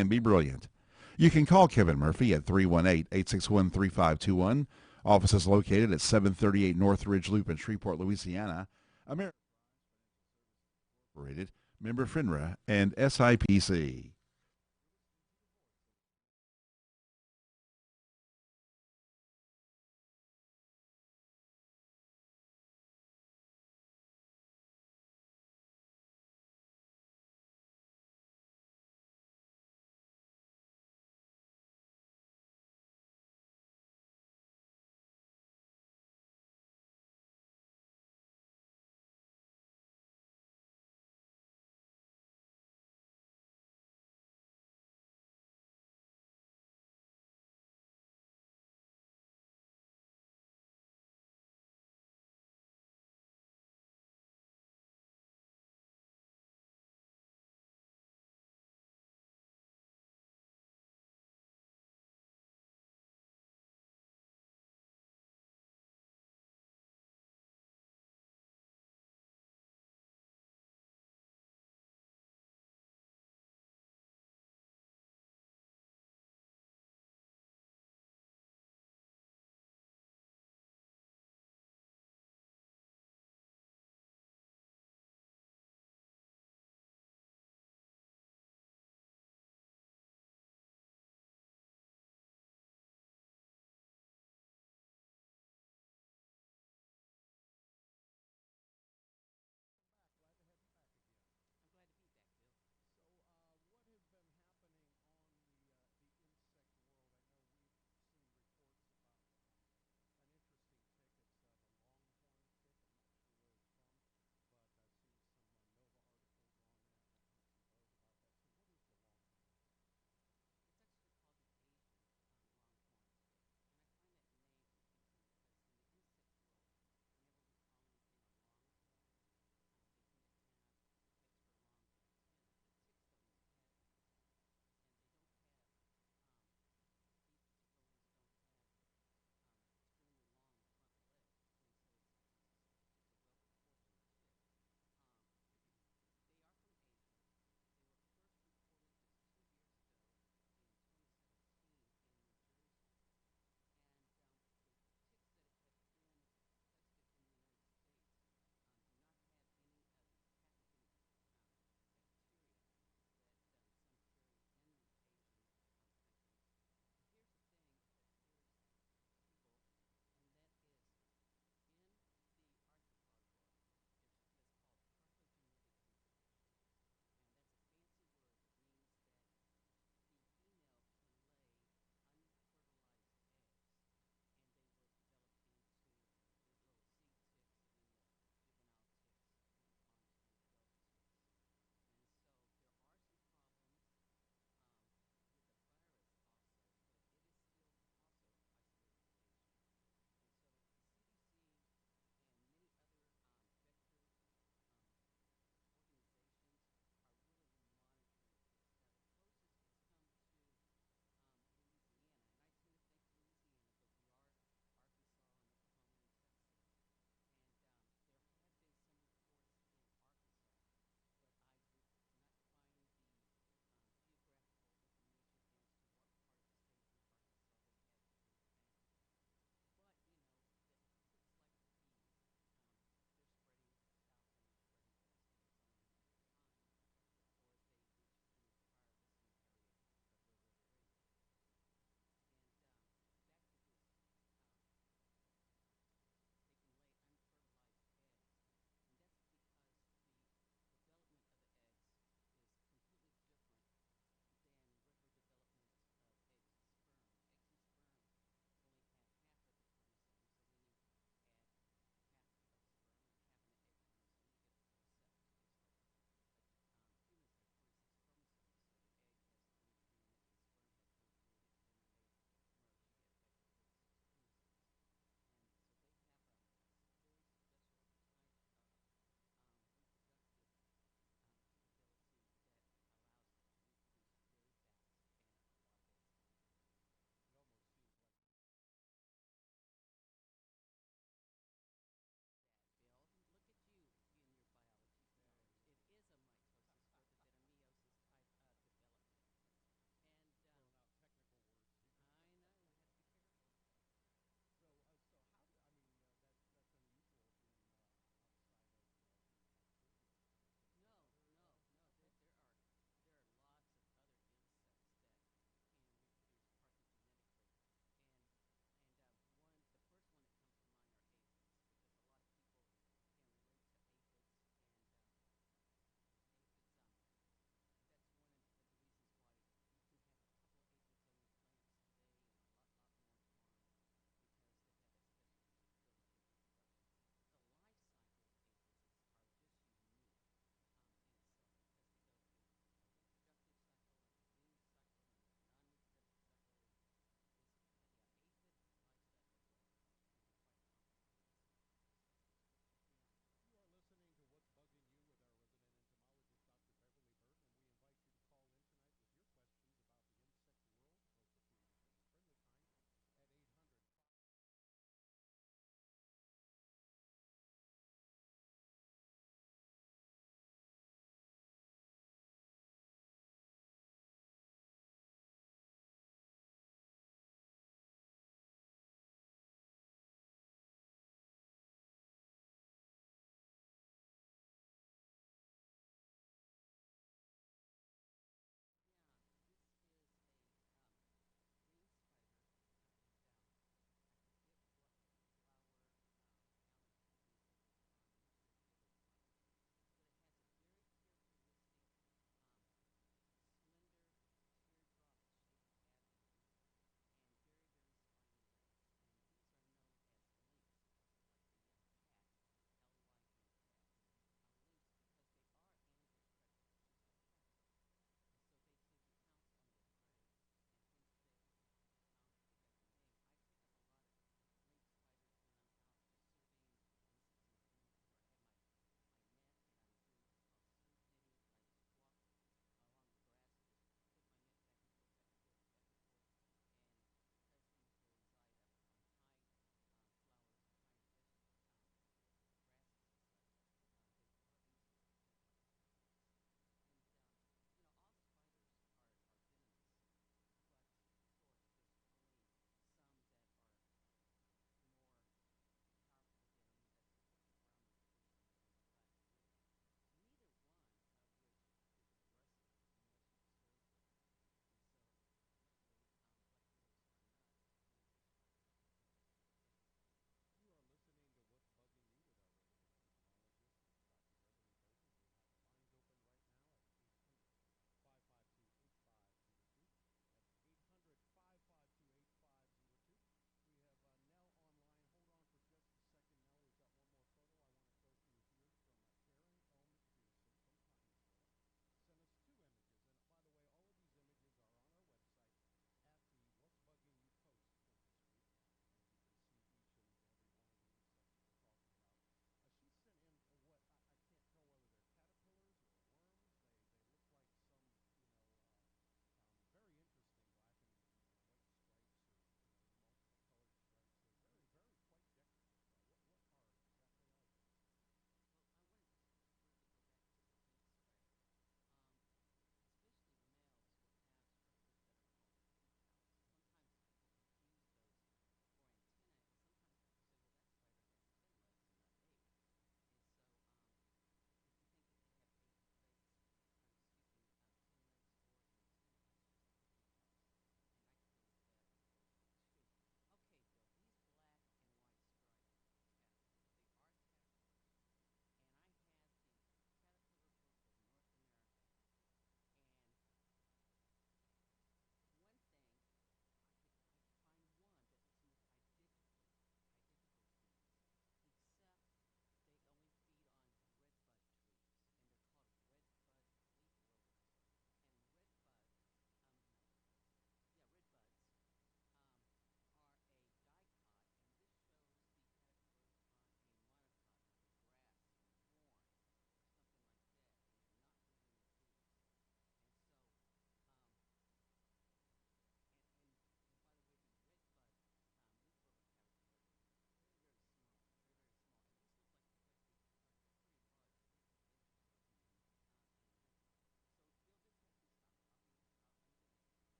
and be brilliant. You can call Kevin Murphy at 318-861-3521. Office is located at 738 North Ridge Loop in Shreveport, Louisiana. American Incorporated, member FINRA, and SIPC.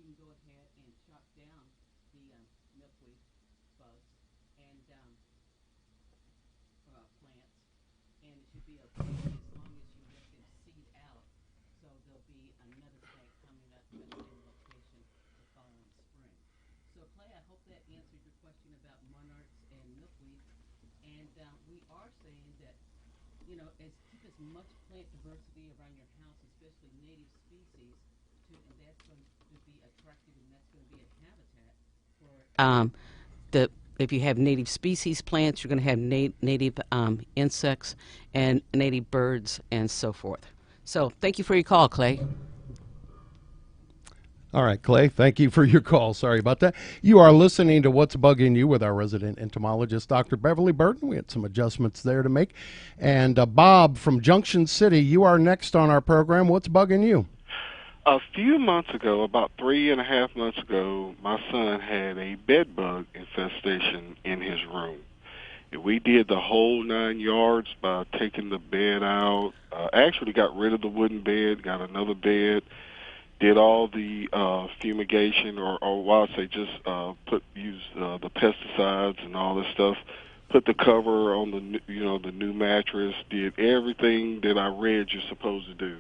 you can go ahead and chop down the milkweed bugs and plants, and it should be okay as long as you let them seed out. So there'll be another plant coming up at the same location the following spring. So Clay, I hope that answered your question about monarchs and milkweed. And we are saying that keep as much plant diversity around your house, especially native species, and that's going to be attractive, and that's going to be a habitat for the if you have native species plants, you're going to have native insects and native birds and so forth. So thank you for your call, Clay. All right, Clay, thank you for your call. Sorry about that. You are listening to What's Bugging You with our resident entomologist, Dr. Beverly Burton. We had some adjustments there to make. And Bob from Junction City, you are next on our program. What's bugging you? A few months ago, about 3.5 months ago, my son had a bed bug infestation in his room. We did the whole 9 yards by taking the bed out. Actually got rid of the wooden bed, got another bed, did all the fumigation, or well, I say just use the pesticides and all this stuff. Put the cover on the new mattress. Did everything that I read you're supposed to do.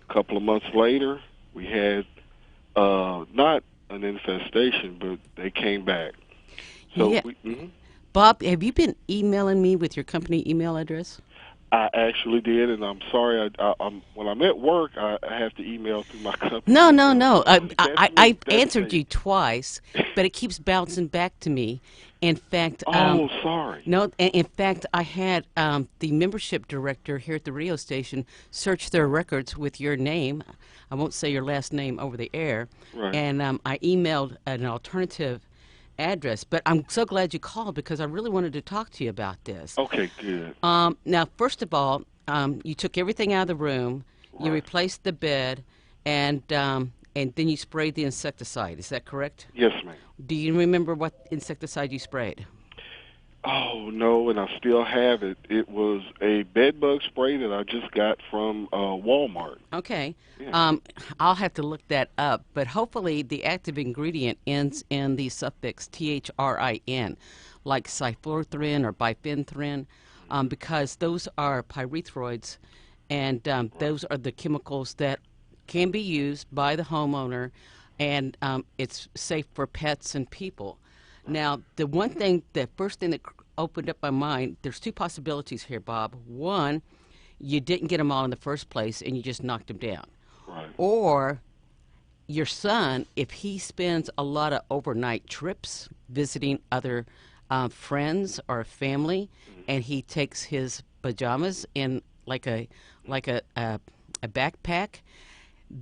A couple of months later, we had not an infestation, but they came back. So yeah. Bob, have you been emailing me with your company email address? I actually did, and I'm sorry. I'm when I'm at work, I have to email through my company. No. I answered you twice, but it keeps bouncing back to me. In fact, sorry. No, in fact, I had the membership director here at the radio station search their records with your name. I won't say your last name over the air. Right. And I emailed an alternative address, but I'm so glad you called because I really wanted to talk to you about this. Okay, good. Now, first of all, you took everything out of the room, you replaced the bed, and then you sprayed the insecticide. Is that correct? Yes, ma'am. Do you remember what insecticide you sprayed? Oh, no, and I still have it. It was a bed bug spray that I just got from Walmart. Okay. Yeah. I'll have to look that up, but hopefully the active ingredient ends in the suffix THRIN, like cyflothrin or bifenthrin, because those are pyrethroids, and those are the chemicals that can be used by the homeowner, and it's safe for pets and people. Now, the first thing that opened up my mind, there's two possibilities here, Bob. One, you didn't get them all in the first place and you just knocked them down. Right. Or your son, if he spends a lot of overnight trips visiting other friends or family, and he takes his pajamas in like a backpack,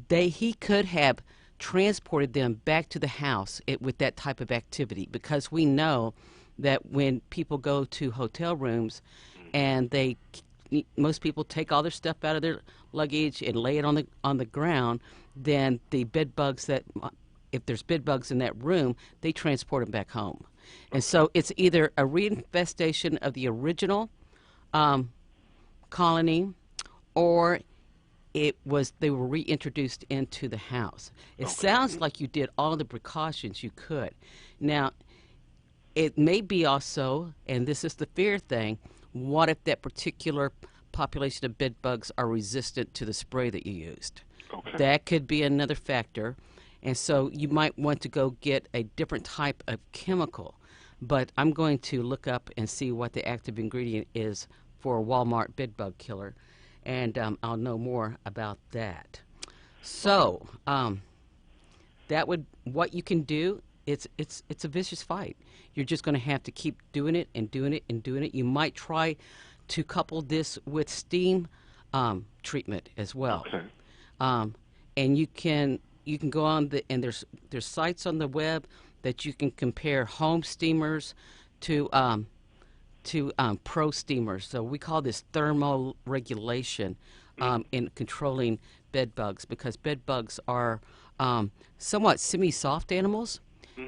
he could have transported them back to the house with that type of activity, because we know that when people go to hotel rooms and most people take all their stuff out of their luggage and lay it on the ground, then the bed bugs if there's bed bugs in that room, they transport them back home. And so it's either a reinfestation of the original colony, or they were reintroduced into the house. It sounds like you did all the precautions you could. Now, it may be also, and this is the fear thing, what if that particular population of bed bugs are resistant to the spray that you used? Okay. That could be another factor. And so you might want to go get a different type of chemical. But I'm going to look up and see what the active ingredient is for a Walmart bed bug killer, and I'll know more about that. So what you can do. It's a vicious fight. You're just going to have to keep doing it and doing it and doing it. You might try to couple this with steam treatment as well. Okay. And you can go on and there's sites on the web that you can compare home steamers to pro steamers. So we call this thermoregulation in controlling bed bugs, because bed bugs are somewhat semi-soft animals,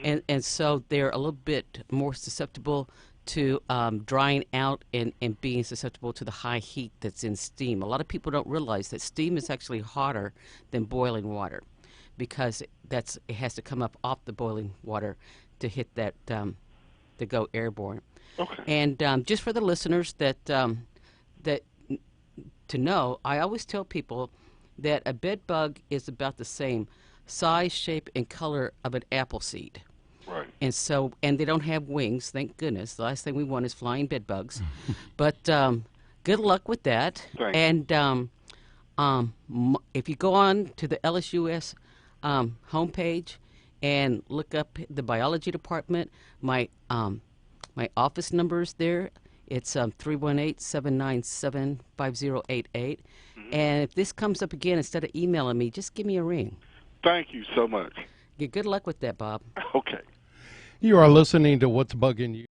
and so they're a little bit more susceptible to drying out and being susceptible to the high heat that's in steam. A lot of people don't realize that steam is actually hotter than boiling water, because it has to come up off the boiling water to hit that to go airborne. Okay. And just for the listeners that to know, I always tell people that a bed bug is about the same size, shape, and color of an apple seed. Right. And they don't have wings, thank goodness. The last thing we want is flying bed bugs. But good luck with that. Thank you. And if you go on to the LSUS homepage and look up the biology department, my office number is there. It's 318-797-5088. And if this comes up again, instead of emailing me, just give me a ring. Thank you so much. Good luck with that, Bob. Okay. You are listening to What's Bugging You.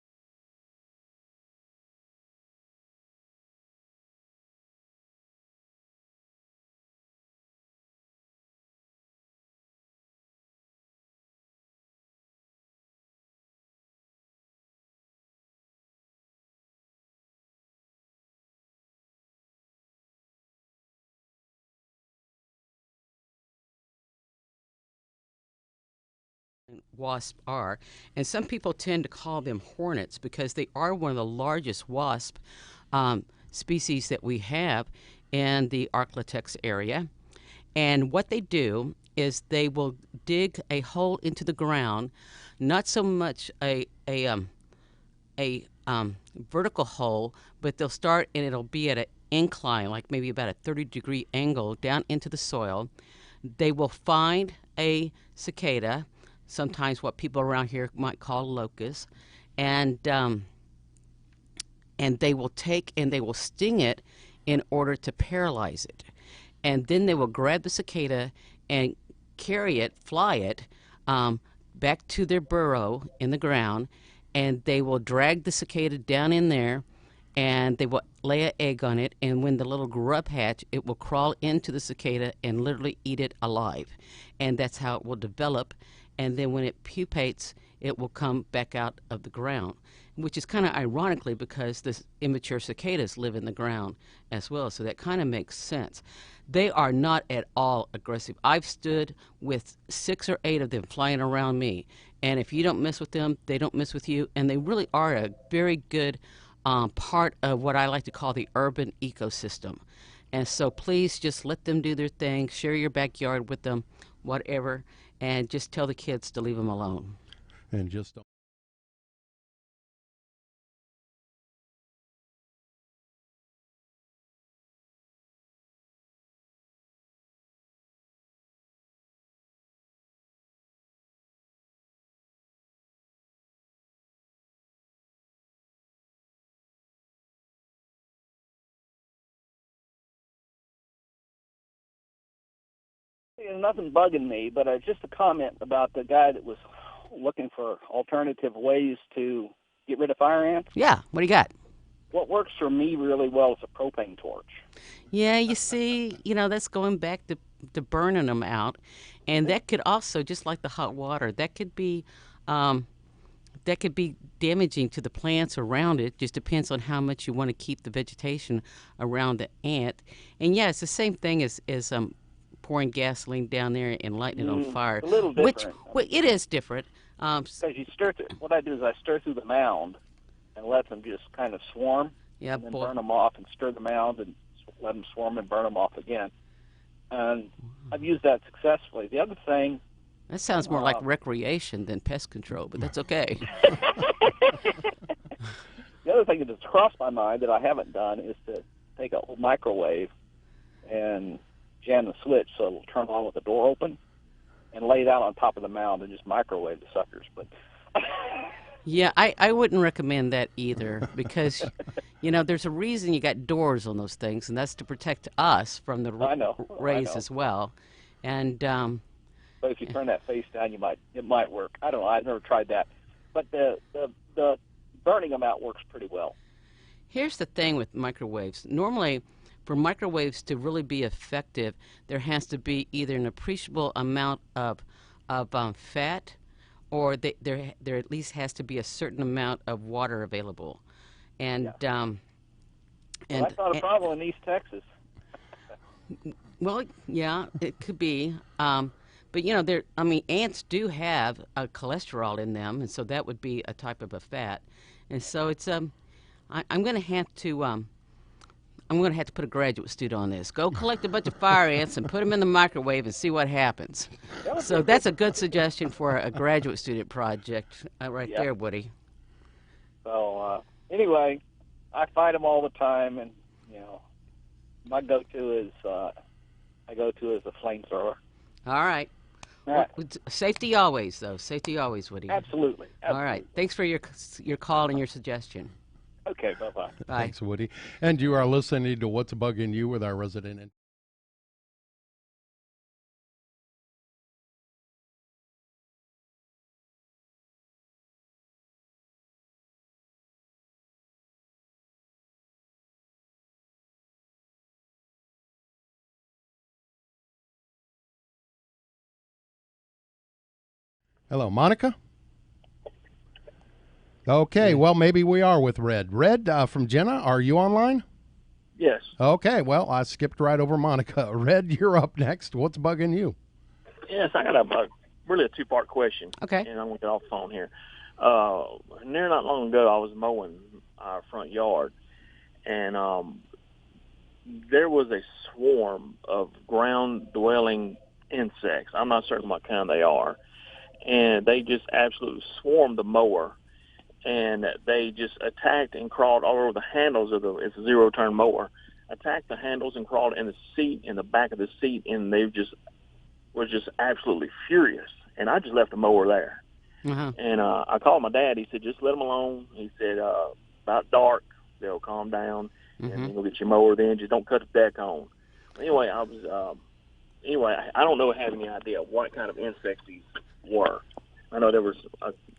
Wasps are, and some people tend to call them hornets because they are one of the largest wasp species that we have in the Arklatex area. And what they do is they will dig a hole into the ground, not so much a vertical hole, but they'll start and it'll be at an incline, like maybe about a 30-degree angle down into the soil. They will find a cicada, sometimes what people around here might call locust, and they will take and they will sting it in order to paralyze it. And then they will grab the cicada and carry it, fly it, back to their burrow in the ground, and they will drag the cicada down in there, and they will lay an egg on it, and when the little grub hatch, it will crawl into the cicada and literally eat it alive. And that's how it will develop. And then when it pupates, it will come back out of the ground, which is kind of ironically because the immature cicadas live in the ground as well, so that kind of makes sense. They are not at all aggressive. I've stood with 6 or 8 of them flying around me, and if you don't mess with them, they don't mess with you, and they really are a very good part of what I like to call the urban ecosystem. And so please just let them do their thing, share your backyard with them, whatever, and just tell the kids to leave them alone. And just don't. There's nothing bugging me, but just a comment about the guy that was looking for alternative ways to get rid of fire ants. Yeah, what do you got? What works for me really well is a propane torch. Yeah, you see, that's going back to burning them out. And that could also, just like the hot water, that could be damaging to the plants around it. Just depends on how much you want to keep the vegetation around the ant. And yeah, it's the same thing as pouring gasoline down there and lighting it on fire. A little different. Well, it is different. Because you stir what I do is I stir through the mound and let them just kind of swarm, Yeah, and then burn them off, and stir the mound and let them swarm and burn them off again. And I've used that successfully. The other thing... That sounds more like recreation than pest control, but that's okay. The other thing that's crossed my mind that I haven't done is to take a microwave and jam the switch so it'll turn on with the door open, and lay it out on top of the mound and just microwave the suckers. But yeah, I wouldn't recommend that either because, there's a reason you got doors on those things, and that's to protect us from the rays as well. And but if you turn that face down, it might work. I don't know. I've never tried that, but the burning them out works pretty well. Here's the thing with microwaves. Normally, for microwaves to really be effective, there has to be either an appreciable amount of fat, or there at least has to be a certain amount of water available. And that's not a problem in East Texas. Well, yeah, it could be. But you know, I mean, ants do have cholesterol in them, and so that would be a type of a fat. And so I'm going to have to put a graduate student on this. Go collect a bunch of fire ants and put them in the microwave and see what happens. So that's a good suggestion for a graduate student project right there, Woody. So anyway, I fight them all the time, and my go-to is a flamethrower. All right. All right. Well, safety always, though. Safety always, Woody. Absolutely. All right. Thanks for your call and your suggestion. Okay. Bye-bye. Bye. Thanks, Woody. And you are listening to What's Bugging You with our resident. Hello, Monica? Okay, well, maybe we are with Red. Red from Jenna, are you online? Yes. Okay, well, I skipped right over Monica. Red, you're up next. What's bugging you? Yes, I got really a two-part question. Okay. And I'm going to get off the phone here. Near not long ago, I was mowing our front yard, and there was a swarm of ground-dwelling insects. I'm not certain what kind they are. And they just absolutely swarmed the mower, and they just attacked and crawled all over the handles of it's a zero-turn mower, attacked the handles and crawled in the seat, in the back of the seat, and they were just absolutely furious. And I just left the mower there. Uh-huh. And I called my dad. He said, just let them alone. He said, about dark, they'll calm down, and then go get your mower then. Just don't cut the deck on. Anyway, I don't know, have any idea what kind of insects these were. I know there was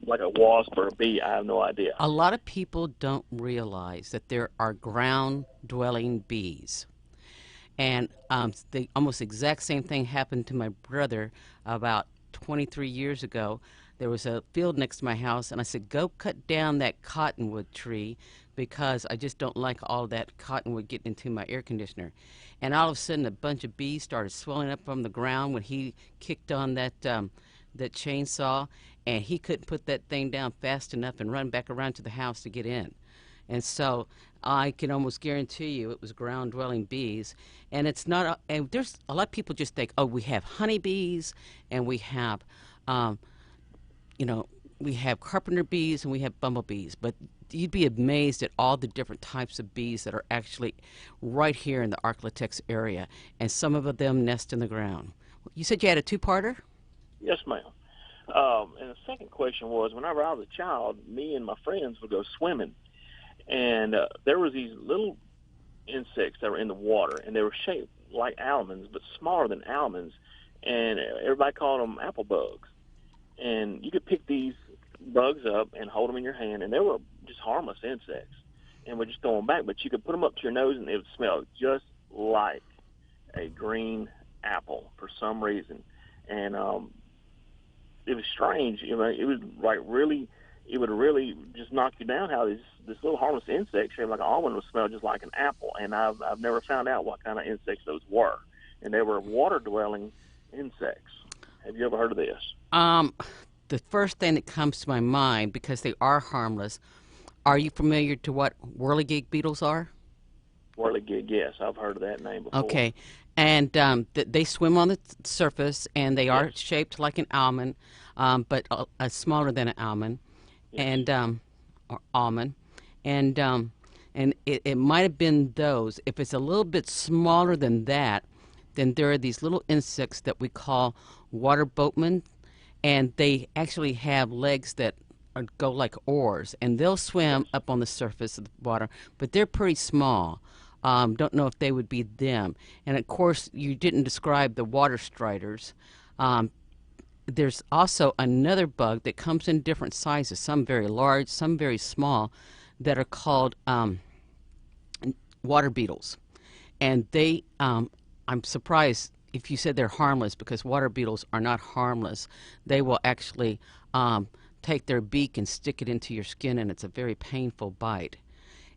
like a wasp or a bee. I have no idea. A lot of people don't realize that there are ground-dwelling bees. And the almost exact same thing happened to my brother about 23 years ago. There was a field next to my house, and I said, go cut down that cottonwood tree because I just don't like all that cottonwood getting into my air conditioner. And all of a sudden, a bunch of bees started swelling up from the ground when he kicked on that chainsaw, and he couldn't put that thing down fast enough and run back around to the house to get in. And so I can almost guarantee you it was ground-dwelling bees. And it's not, and there's a lot of people just think, oh, we have honeybees, and we have, we have carpenter bees, and we have bumblebees. But you'd be amazed at all the different types of bees that are actually right here in the Arklatex area, and some of them nest in the ground. You said you had a two-parter? Yes, ma'am. And the second question was, whenever I was a child, me and my friends would go swimming, and there was these little insects that were in the water, and they were shaped like almonds, but smaller than almonds, and everybody called them apple bugs. And you could pick these bugs up and hold them in your hand, and they were just harmless insects, and would just throw them back, but you could put them up to your nose, and it would smell just like a green apple for some reason. And it was strange. It was like really, it would really just knock you down how this little harmless insect shaped like an almond would smell just like an apple. And I've never found out what kind of insects those were. And they were water-dwelling insects. Have you ever heard of this? The first thing that comes to my mind, because they are harmless, are you familiar to what whirligig beetles are? Whirligig, yes. I've heard of that name before. Okay. And they swim on the surface, and they are shaped like an almond, but smaller than an almond, and or almond, and it might have been those. If it's a little bit smaller than that, then there are these little insects that we call water boatmen, and they actually have legs that go like oars, and they'll swim up on the surface of the water, but they're pretty small. Don't know if they would be them. And, of course, you didn't describe the water striders. There's also another bug that comes in different sizes, some very large, some very small, that are called water beetles. And they, I'm surprised if you said they're harmless, because water beetles are not harmless. They will actually take their beak and stick it into your skin, and it's a very painful bite.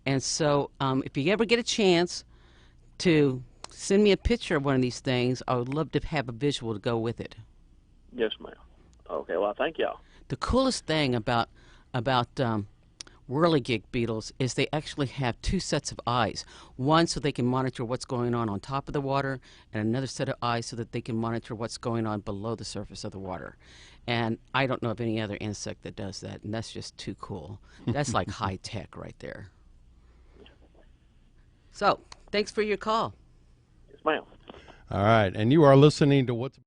And so if you ever get a chance to send me a picture of one of these things, I would love to have a visual to go with it. Yes, ma'am. Okay, well, thank y'all. The coolest thing about whirligig beetles is they actually have two sets of eyes. One so they can monitor what's going on top of the water, and another set of eyes so that they can monitor what's going on below the surface of the water. And I don't know of any other insect that does that, and that's just too cool. That's like high tech right there. So, thanks for your call. Yes, ma'am. All right, and you are listening to What's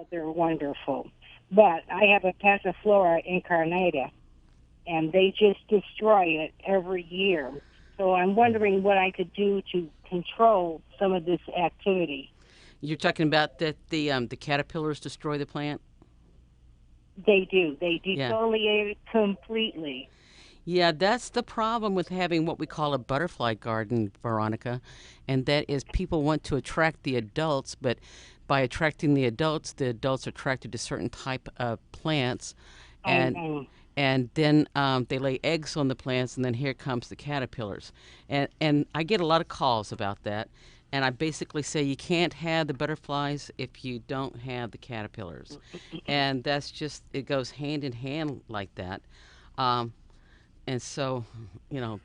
They're wonderful. But I have a Passiflora incarnata, and they just destroy it every year. So I'm wondering what I could do to control some of this activity. You're talking about that the caterpillars destroy the plant? They do. They Yeah. defoliate it completely. Yeah, that's the problem with having what we call a butterfly garden, Veronica, and that is people want to attract the adults, but by attracting the adults are attracted to certain type of plants, and know. and then they lay eggs on the plants, and then here comes the caterpillars, and I get a lot of calls about that, and I basically say you can't have the butterflies if you don't have the caterpillars, and that's just it goes hand in hand like that. Um, and so, you know,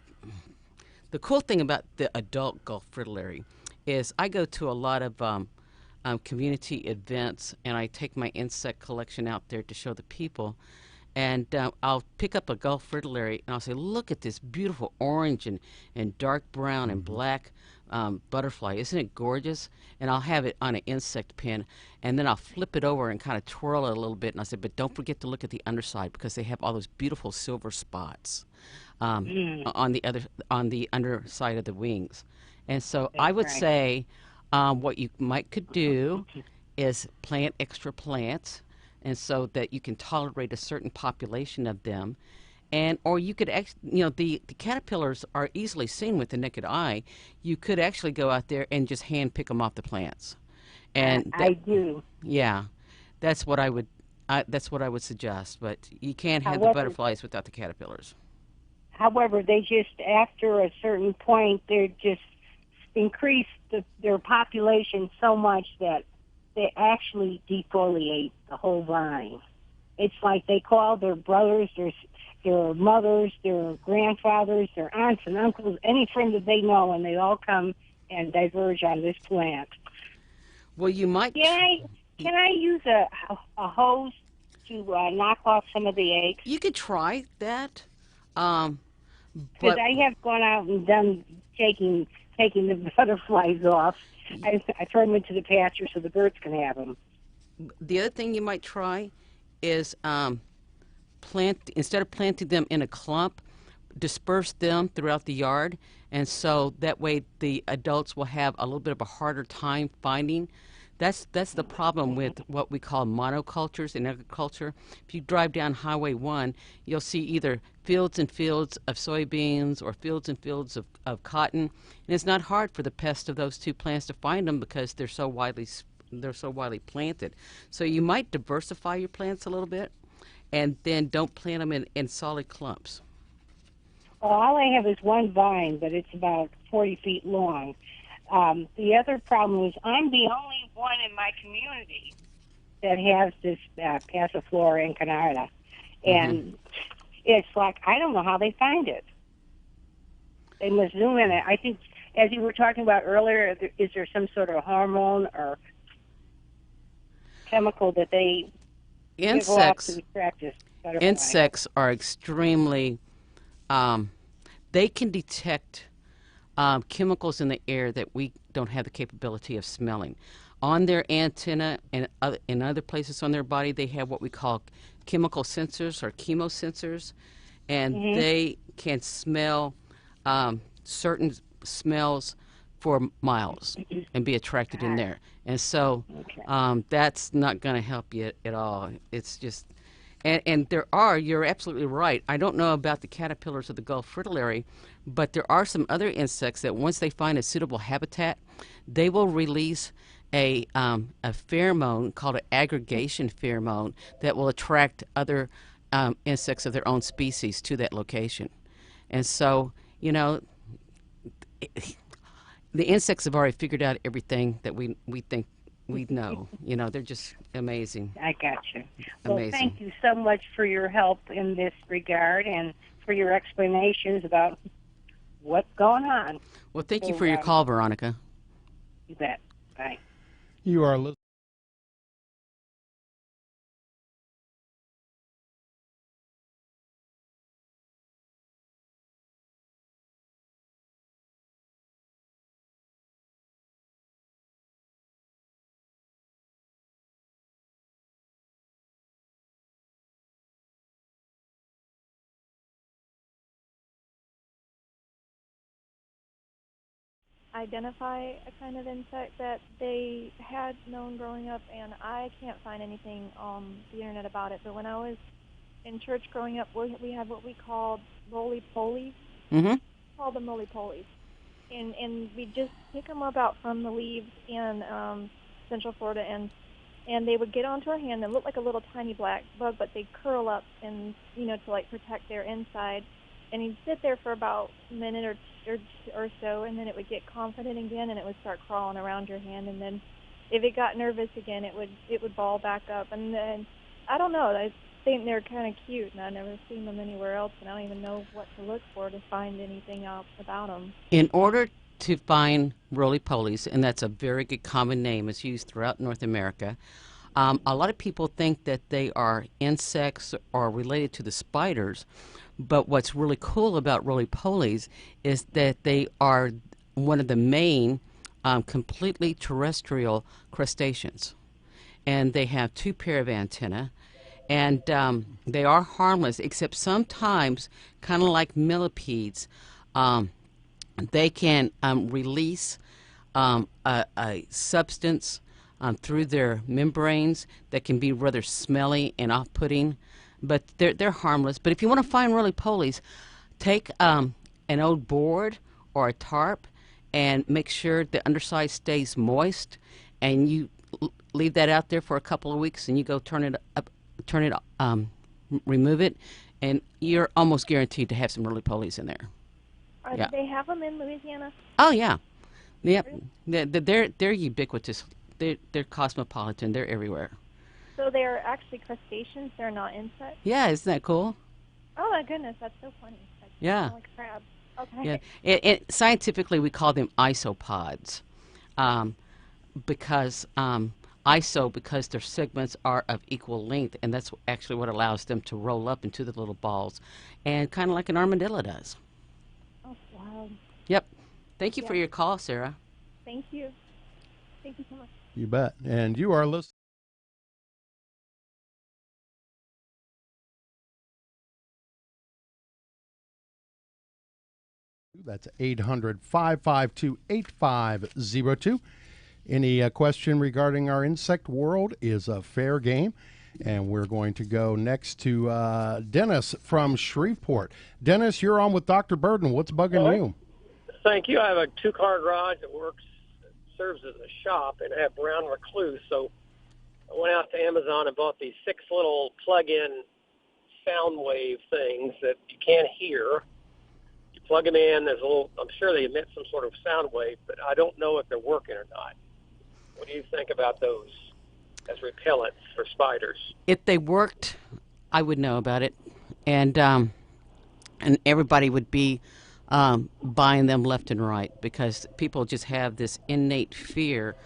the cool thing about the adult Gulf fritillary is I go to a lot of community events, and I take my insect collection out there to show the people. And I'll pick up a Gulf fritillary, and I'll say, look at this beautiful orange and dark brown and black butterfly. Isn't it gorgeous? And I'll have it on an insect pin, and then I'll flip it over and kind of twirl it a little bit. And I say, but don't forget to look at the underside because they have all those beautiful silver spots on the underside of the wings. And so I would right. say what you could do is plant extra plants, and so that you can tolerate a certain population of them. And or you could the caterpillars are easily seen with the naked eye. You could actually go out there and just hand pick them off the plants. And I do. yeah, that's what I would suggest. But you can't have the However- butterflies without the caterpillars. However, they just, after a certain point, they're just increase their population so much that they actually defoliate the whole vine. It's like they call their brothers, their mothers, their grandfathers, their aunts and uncles, any friend that they know, and they all come and diverge on this plant. Well, you might. Can I use a hose to knock off some of the eggs? You could try that. Because But I have gone out and done taking the butterflies off. I throw them into the pasture so the birds can have them. the other thing you might try is instead of planting them in a clump, disperse them throughout the yard, and so that way the adults will have a little bit of a harder time finding. That's the problem with what we call monocultures in agriculture. If you drive down Highway 1, you'll see either fields and fields of soybeans or fields and fields of cotton, and it's not hard for the pest of those two plants to find them because they're so widely planted. So you might diversify your plants a little bit, and then don't plant them in solid clumps. Well, all I have is one vine, but it's about 40 feet long. The other problem is I'm the only one in my community that has this Passiflora incarnata, and it's like I don't know how they find it. They must zoom in it. I think, as you were talking about earlier, is there some sort of hormone or chemical that they give off to attract this butterfly? Insects are extremely. They can detect chemicals in the air that we don't have the capability of smelling. On their antenna and in other places on their body, they have what we call chemical sensors or chemosensors, and they can smell certain smells for miles and be attracted in there. And so that's not going to help you at all. It's just, and you're absolutely right. I don't know about the caterpillars of the Gulf fritillary, but there are some other insects that once they find a suitable habitat, they will release a pheromone called an aggregation pheromone that will attract other insects of their own species to that location. And so, the insects have already figured out everything that we think we know. They're just amazing. I got you. Well, Amazing. thank you so much for your help in this regard and for your explanations about what's going on. Well, thank you for your call, Veronica. You bet. Bye. You are listening. Identify a kind of insect that they had known growing up, and I can't find anything on the internet about it. But when I was in church growing up, we had what we called roly-polies. Called them roly-polies, and we just pick them up out from the leaves in Central Florida, and they would get onto our hand and look like a little tiny black bug, but they'd curl up and to like protect their inside. And he'd sit there for about a minute or so, and then it would get confident again, and it would start crawling around your hand. And then, if it got nervous again, it would ball back up. And then I don't know. I think they're kind of cute, and I've never seen them anywhere else, and I don't even know what to look for to find anything out about them. In order to find roly-polies, and that's a very good common name, it's used throughout North America. A lot of people think that they are insects or related to the spiders, but what's really cool about roly-polies is that they are one of the main completely terrestrial crustaceans. And they have 2 pair of antennae, and they are harmless, except sometimes, kind of like millipedes, they can release a substance through their membranes that can be rather smelly and off-putting, but they're harmless. But if you want to find roly-polies, take an old board or a tarp and make sure the underside stays moist, and you leave that out there for a couple of weeks, and you go remove it, and you're almost guaranteed to have some roly-polies in there. Do they have them in Louisiana? Oh yeah, yep. They're ubiquitous. They're cosmopolitan. They're everywhere. So they're actually crustaceans. They're not insects. Yeah, isn't that cool? Oh my goodness, that's so funny. That's Yeah. like crabs. Okay. Yeah. Scientifically, we call them isopods, because because their segments are of equal length, and that's actually what allows them to roll up into the little balls, and kind of like an armadillo does. Oh, wow. Yep. Thank you for your call, Sarah. Thank you. Thank you so much. You bet. And you are listening. That's 800-552-8502. Any question regarding our insect world is a fair game. And we're going to go next to Dennis from Shreveport. Dennis, you're on with Dr. Burden. What's bugging you? Thank you. I have a 2-car garage that serves as a shop, and I have brown recluse. So I went out to Amazon and bought these 6 little plug-in sound wave things that you can't hear. You plug them in. I'm sure they emit some sort of sound wave, but I don't know if they're working or not. What do you think about those as repellents for spiders? If they worked, I would know about it, and everybody would be buying them left and right, because people just have this innate fear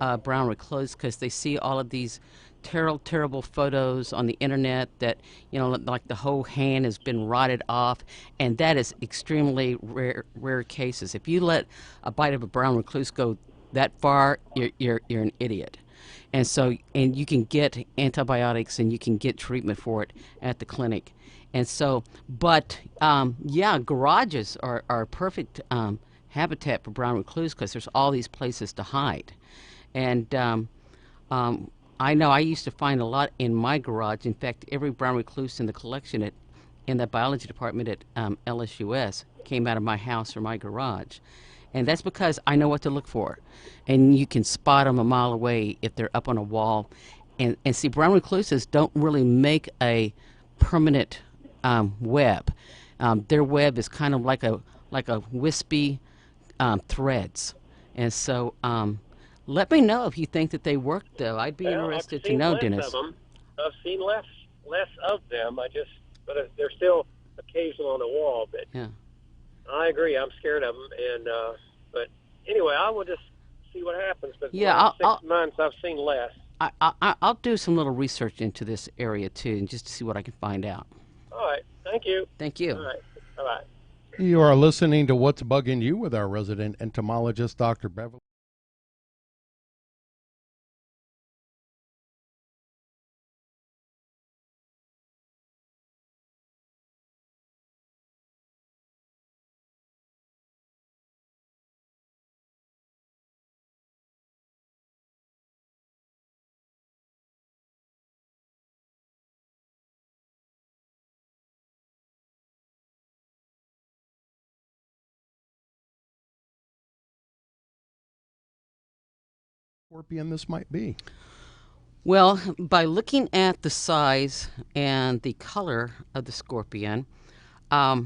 of brown recluse because they see all of these terrible photos on the internet that, like the whole hand has been rotted off, and that is extremely rare cases. If you let a bite of a brown recluse go that far, you're an idiot. And so, and you can get antibiotics and you can get treatment for it at the clinic. And so, but yeah, garages are perfect habitat for brown recluse because there's all these places to hide. And I know I used to find a lot in my garage. In fact, every brown recluse in the collection in the biology department at LSUS came out of my house or my garage. And that's because I know what to look for. And you can spot them a mile away if they're up on a wall. And see, brown recluses don't really make a permanent web. Their web is kind of like a wispy threads. And so let me know if you think that they work, though. I'd be interested to know, Dennis. I've seen less of them. But they're still occasional on the wall. But yeah, I agree. I'm scared of them. And but anyway, I will just see what happens. But yeah, 6 months, I've seen less. I'll do some little research into this area too, and just to see what I can find out. All right. Thank you. Thank you. All right. Bye-bye. You are listening to What's Bugging You with our resident entomologist, Dr. Beverly. Scorpion this might be? Well, by looking at the size and the color of the scorpion, I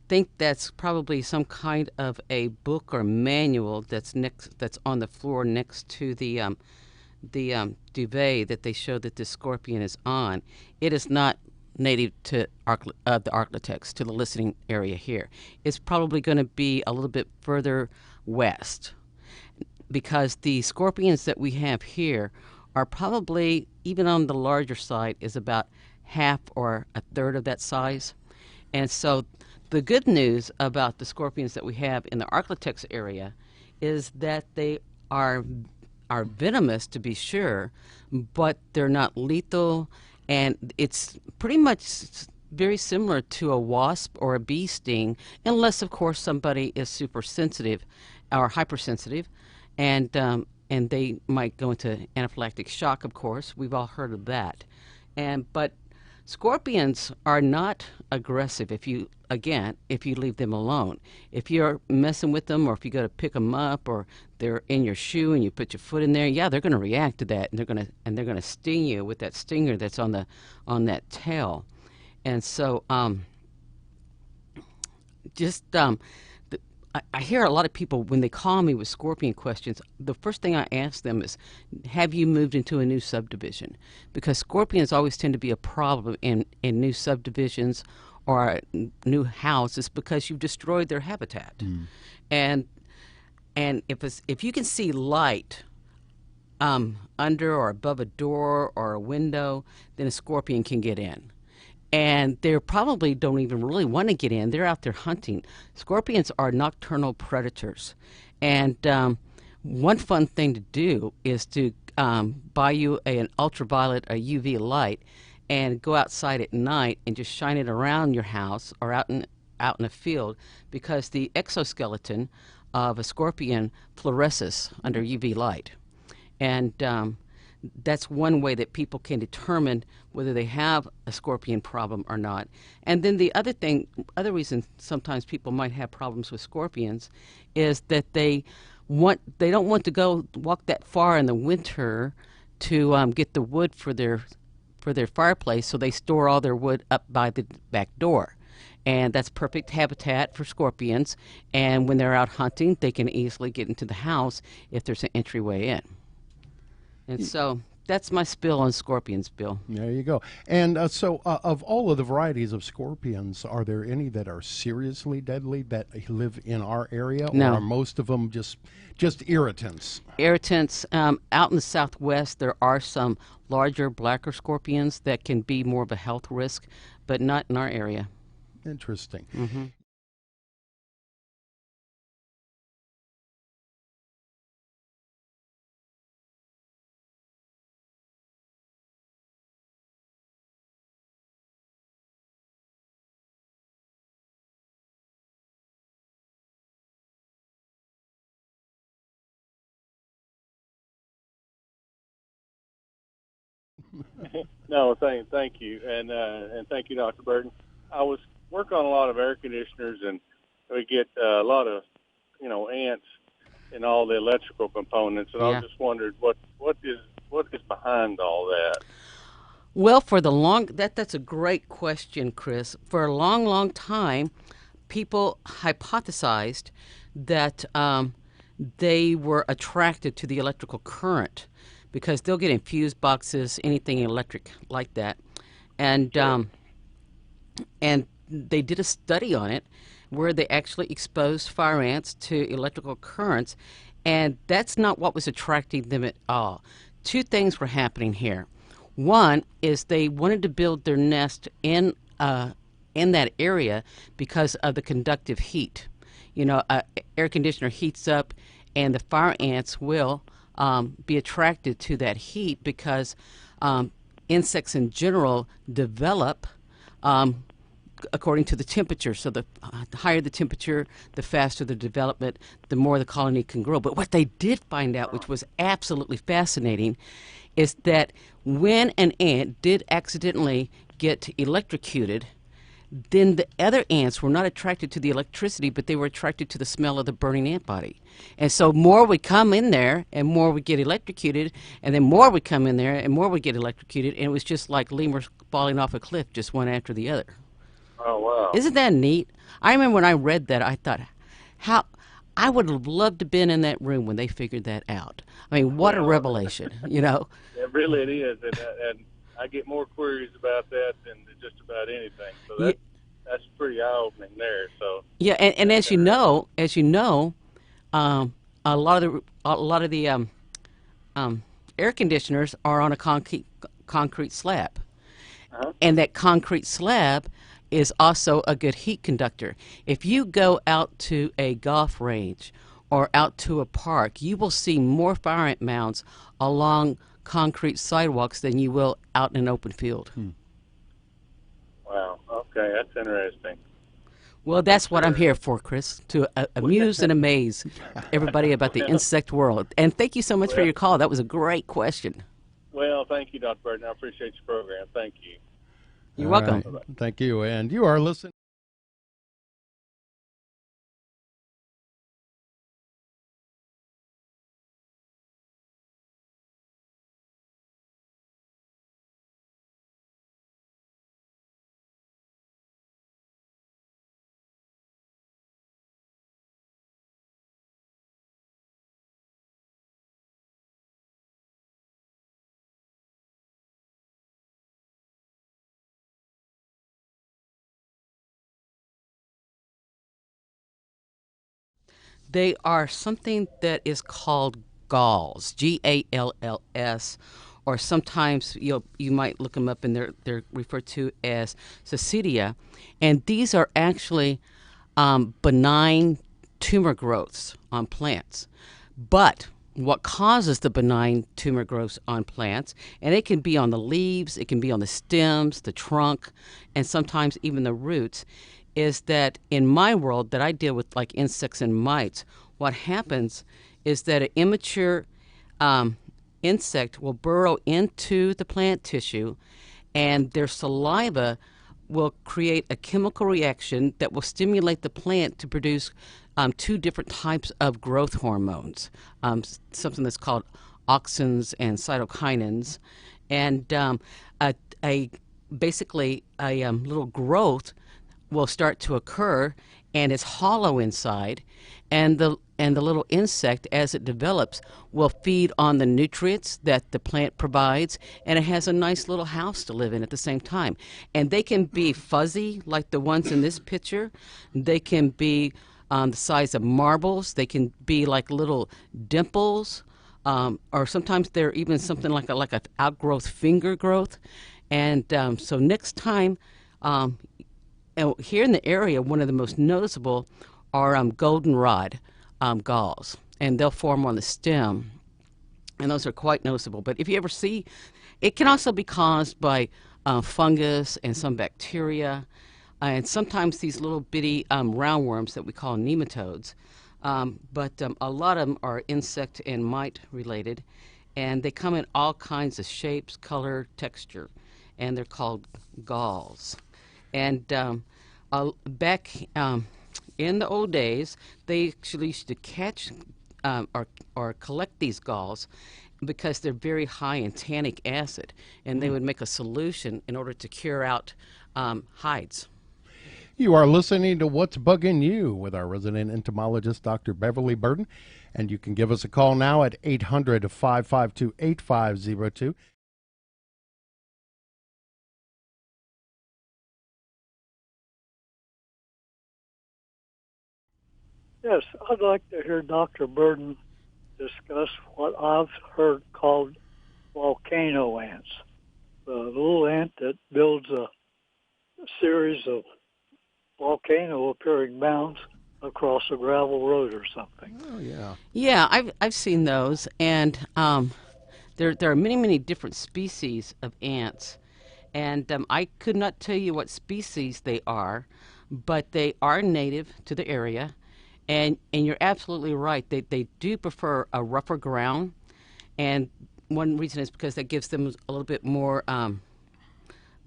think that's probably some kind of a book or manual that's on the floor next to the duvet that they show that this scorpion is on. It is not native to the Arctotex, to the listening area here. It's probably going to be a little bit further west, because the scorpions that we have here are probably, even on the larger side, is about half or a third of that size. And so the good news about the scorpions that we have in the Arctotex area is that they are venomous, to be sure, but they're not lethal, and it's pretty much very similar to a wasp or a bee sting, unless, of course, somebody is super sensitive or hypersensitive. And they might go into anaphylactic shock, of course. We've all heard of that. But scorpions are not aggressive if you leave them alone. If you're messing with them, or if you go to pick them up, or they're in your shoe and you put your foot in there, yeah, they're going to react to that, and they're going to sting you with that stinger that's on that tail. And so I hear a lot of people, when they call me with scorpion questions, the first thing I ask them is, have you moved into a new subdivision? Because scorpions always tend to be a problem in new subdivisions or new houses, because you've destroyed their habitat. And if you can see light under or above a door or a window, then a scorpion can get in. And they probably don't even really want to get in. They're out there hunting. Scorpions are nocturnal predators. And one fun thing to do is to buy you an ultraviolet, a UV light, and go outside at night and just shine it around your house or out in a field, because the exoskeleton of a scorpion fluoresces under UV light. And that's one way that people can determine whether they have a scorpion problem or not. And then the other reason sometimes people might have problems with scorpions is that they don't want to go walk that far in the winter to get the wood for their fireplace, so they store all their wood up by the back door. And that's perfect habitat for scorpions. And when they're out hunting, they can easily get into the house if there's an entryway in. And so that's my spill on scorpions, Bill. There you go. And of all of the varieties of scorpions, are there any that are seriously deadly that live in our area? No. Or are most of them just irritants? Irritants. Out in the southwest, there are some larger, blacker scorpions that can be more of a health risk, but not in our area. Interesting. Mm-hmm. No, thank you, and thank you, Dr. Burton. I was working on a lot of air conditioners, and we get a lot of, ants in all the electrical components, and I was just wondered what is behind all that. Well, that's a great question, Chris. For a long, long time, people hypothesized that they were attracted to the electrical current because they'll get in fuse boxes, anything electric like that, and they did a study on it where they actually exposed fire ants to electrical currents, and that's not what was attracting them at all. Two things were happening here. One is they wanted to build their nest in that area because of the conductive heat. Air conditioner heats up, and the fire ants will be attracted to that heat because insects in general develop according to the temperature. So the higher the temperature, the faster the development, the more the colony can grow. But what they did find out, which was absolutely fascinating, is that when an ant did accidentally get electrocuted, then the other ants were not attracted to the electricity, but they were attracted to the smell of the burning ant body. And so more would come in there, and more would get electrocuted, and then more would come in there, and more would get electrocuted, and it was just like lemurs falling off a cliff, just one after the other. Oh, wow. Isn't that neat? I remember when I read that, I thought, I would have loved to have been in that room when they figured that out. I mean, what a revelation, It really is, and I get more queries about that than just about anything. So that's pretty eye-opening there. So yeah, and as you know, a lot of the air conditioners are on a concrete slab, and that concrete slab is also a good heat conductor. If you go out to a golf range or out to a park, you will see more fire ant mounds along concrete sidewalks than you will out in an open field. Wow. Okay, that's interesting. Well, that's what I'm here for, Chris, to amuse and amaze everybody about the insect world. And thank you so much for your call. That was a great question. Well, thank you, Dr. Burton. I appreciate your program. Thank you. You're welcome. Right. Thank you. And you are listening. They are something that is called galls, Galls, or sometimes you might look them up and they're referred to as Coccidia, and these are actually benign tumor growths on plants. But what causes the benign tumor growths on plants, and it can be on the leaves, it can be on the stems, the trunk, and sometimes even the roots, is that in my world that I deal with, like insects and mites, what happens is that an immature insect will burrow into the plant tissue, and their saliva will create a chemical reaction that will stimulate the plant to produce two different types of growth hormones, something that's called auxins and cytokinins, and basically a little growth will start to occur, and it's hollow inside, and the little insect, as it develops, will feed on the nutrients that the plant provides, and it has a nice little house to live in at the same time. And they can be fuzzy like the ones in this picture. They can be the size of marbles. They can be like little dimples, or sometimes they're even something like a outgrowth, finger growth. And so next time, here in the area, one of the most noticeable are goldenrod galls, and they'll form on the stem, and those are quite noticeable. But if you ever see, it can also be caused by fungus and some bacteria, and sometimes these little bitty roundworms that we call nematodes. But a lot of them are insect and mite related, and they come in all kinds of shapes, color, texture, and they're called galls. And back in the old days, they actually used to catch or collect these galls because they're very high in tannic acid, and they would make a solution in order to cure out hides. You are listening to What's Bugging You with our resident entomologist, Dr. Beverly Burden, and you can give us a call now at 800-552-8502. Yes, I'd like to hear Dr. Burden discuss what I've heard called volcano ants. The little ant that builds a series of volcano-appearing mounds across a gravel road or something. Oh, yeah. Yeah, I've seen those, and there are many different species of ants, and I could not tell you what species they are, but they are native to the area, and you're absolutely right. They do prefer a rougher ground, and one reason is because that gives them a little bit more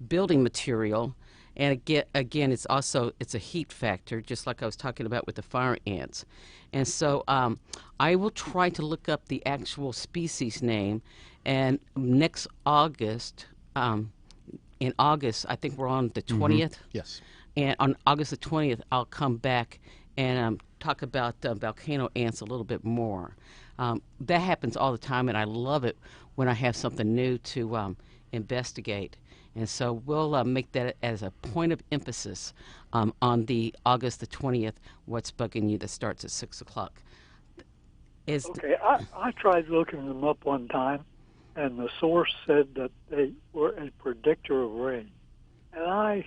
building material. And again, it's a heat factor, just like I was talking about with the fire ants. And so I will try to look up the actual species name. And next August, in August, I think we're on the 20th. Yes. And on August the 20th, I'll come back and talk about volcano ants a little bit more. That happens all the time, and I love it when I have something new to investigate. And so we'll make that as a point of emphasis on the August the 20th, What's Bugging You, that starts at 6 o'clock. Okay, I tried looking them up one time, and the source said that they were a predictor of rain. And I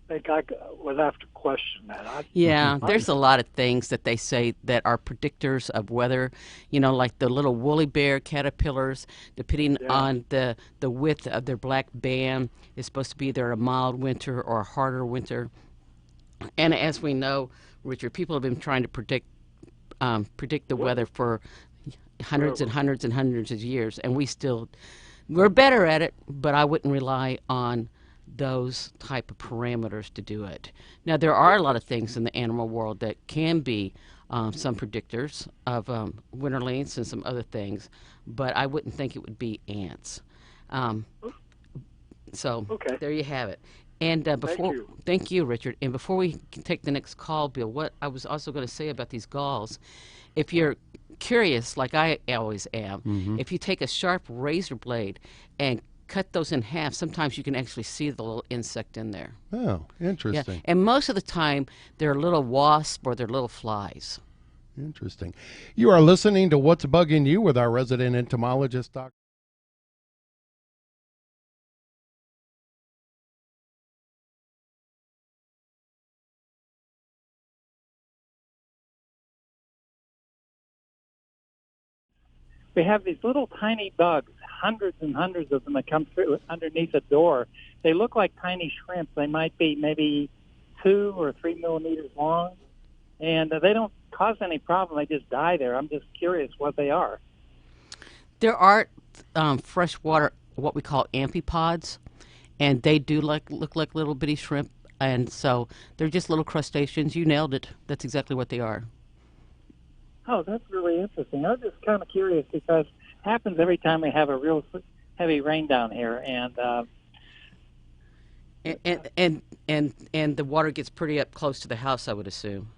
think I would have to question that. Yeah, there's a lot of things that they say that are predictors of weather, like the little woolly bear caterpillars, depending on the width of their black band, is supposed to be either a mild winter or a harder winter. And as we know, Richard, people have been trying to predict the weather for hundreds and hundreds and hundreds of years, and we're better at it, but I wouldn't rely on those type of parameters to do it. Now, there are a lot of things in the animal world that can be some predictors of winterlings and some other things, but I wouldn't think it would be ants. So there you have it. And thank you, Richard. And before we can take the next call, Bill, what I was also going to say about these galls, if you're curious, like I always am, if you take a sharp razor blade and cut those in half, sometimes you can actually see the little insect in there. Oh, interesting. Yeah. And most of the time, they're little wasps or they're little flies. Interesting. You are listening to What's Bugging You with our resident entomologist, Dr. We have these little tiny bugs, hundreds and hundreds of them that come through underneath a door. They look like tiny shrimp. They might be maybe 2 or 3 millimeters long, and they don't cause any problem. They just die there. I'm just curious what they are. There are freshwater, what we call amphipods, and they do look like little bitty shrimp, and so they're just little crustaceans. You nailed it. That's exactly what they are. Oh, that's really interesting. I was just kind of curious because it happens every time we have a real heavy rain down here. And And the water gets pretty up close to the house, I would assume.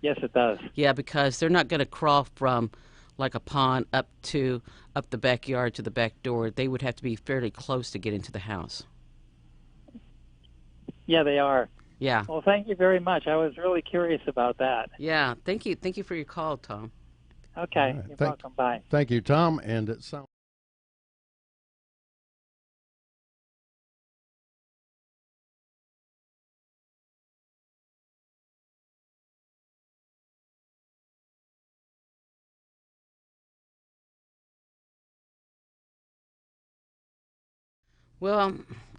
Yes, it does. Yeah, because they're not going to crawl from like a pond up the backyard to the back door. They would have to be fairly close to get into the house. Yeah, they are. Yeah. Well, thank you very much. I was really curious about that. Yeah. Thank you. Thank you for your call, Tom. Okay. All right. You're welcome. Bye. Thank you, Tom. And it sounds. Well,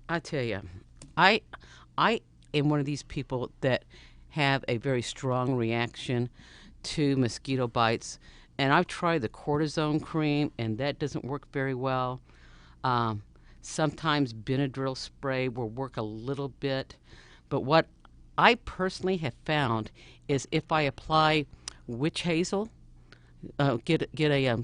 I tell you, I am one of these people that have a very strong reaction to mosquito bites, and I've tried the cortisone cream, and that doesn't work very well. Sometimes Benadryl spray will work a little bit, but what I personally have found is if I apply witch hazel, get a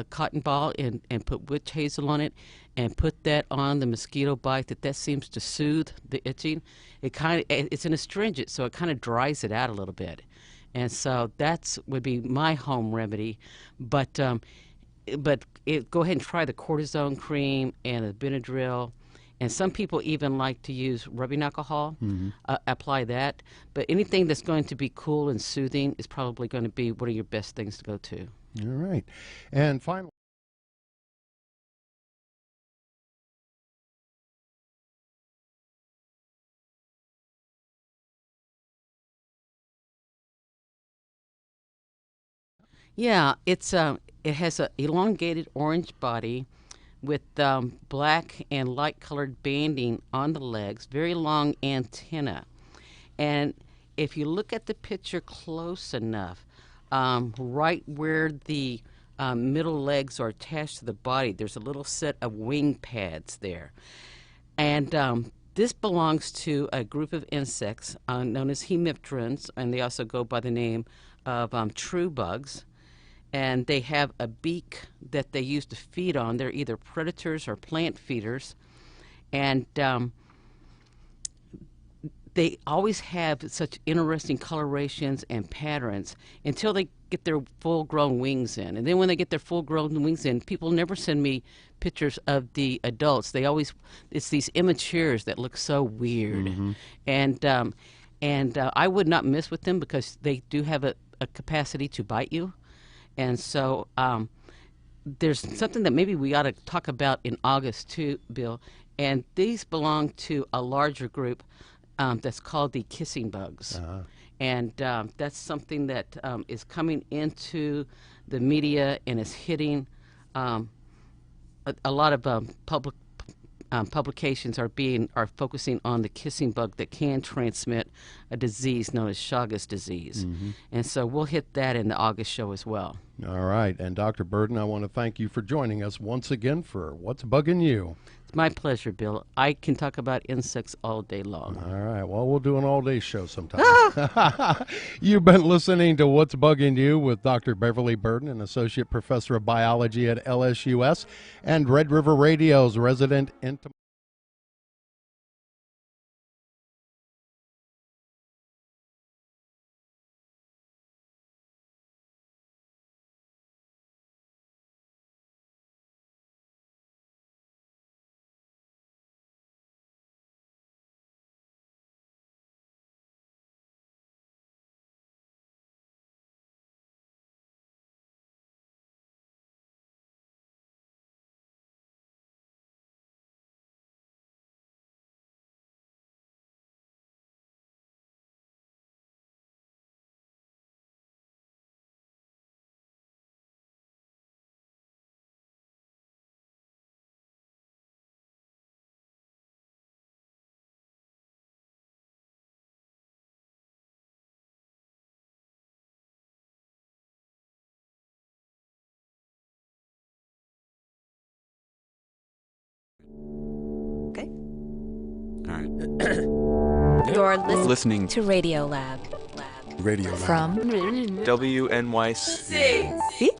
cotton ball and put witch hazel on it and put that on the mosquito bite, that seems to soothe the itching. It's an astringent, so it kind of dries it out a little bit. And so that's would be my home remedy. But go ahead and try the cortisone cream and the Benadryl. And some people even like to use rubbing alcohol, apply that. But anything that's going to be cool and soothing is probably going to be one of your best things to go to. All right. And finally. Yeah, it has a elongated orange body with black and light colored banding on the legs, very long antenna. And if you look at the picture close enough, right where the middle legs are attached to the body, there's a little set of wing pads there. And this belongs to a group of insects known as hemipterans, and they also go by the name of true bugs. And they have a beak that they use to feed on. They're either predators or plant feeders. And they always have such interesting colorations and patterns until they get their full-grown wings in. And then when they get their full-grown wings in, people never send me pictures of the adults. It's these immatures that look so weird. Mm-hmm. And I would not mess with them because they do have a capacity to bite you. And so there's something that maybe we ought to talk about in August too, Bill. And these belong to a larger group that's called the kissing bugs. Uh-huh. And that's something that is coming into the media and is hitting a lot of publications are focusing on the kissing bug that can transmit a disease known as Chagas disease. Mm-hmm. And so we'll hit that in the August show as well. All right. And Dr. Burden, I want to thank you for joining us once again for What's Bugging You. It's my pleasure, Bill. I can talk about insects all day long. All right. Well, we'll do an all-day show sometime. You've been listening to What's Bugging You with Dr. Beverly Burden, an associate professor of biology at LSUS, and Red River Radio's resident entomologist. Okay. All right. You're listening to Radio Lab. Radio Lab. From WNYC.